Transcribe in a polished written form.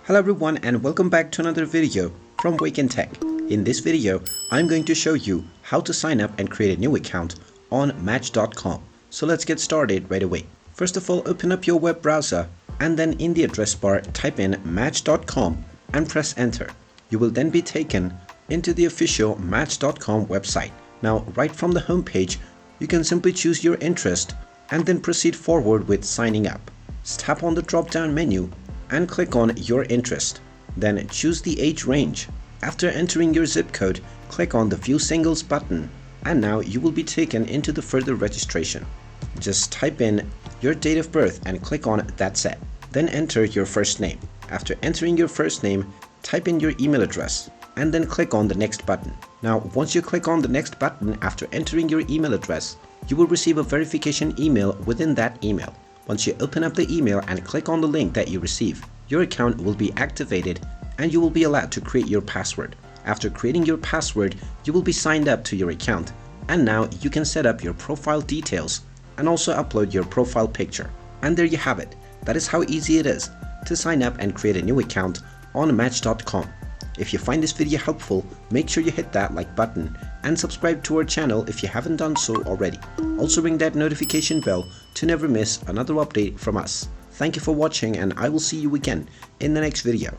Hello everyone and welcome back to another video from Wake&Tech. In this video, I'm going to show you how to sign up and create a new account on Match.com. So let's get started right away. First of all, open up your web browser and then in the address bar type in Match.com and press enter. You will then be taken into the official Match.com website. Now right from the home page, you can simply choose your interest and then proceed forward with signing up. Tap on the drop down menu and click on your interest. Then choose the age range. After entering your zip code, click on the view singles button and now you will be taken into the further registration. Just type in your date of birth and click on that's it. Then enter your first name. After entering your first name, type in your email address and then click on the next button. Now once you click on the next button after entering your email address, you will receive a verification email within that email. Once you open up the email and click on the link that you receive, your account will be activated and you will be allowed to create your password. After creating your password, you will be signed up to your account and now you can set up your profile details and also upload your profile picture. And there you have it. That is how easy it is to sign up and create a new account on Match.com. If you find this video helpful, make sure you hit that like button and subscribe to our channel if you haven't done so already. Also ring that notification bell to never miss another update from us. Thank you for watching and I will see you again in the next video.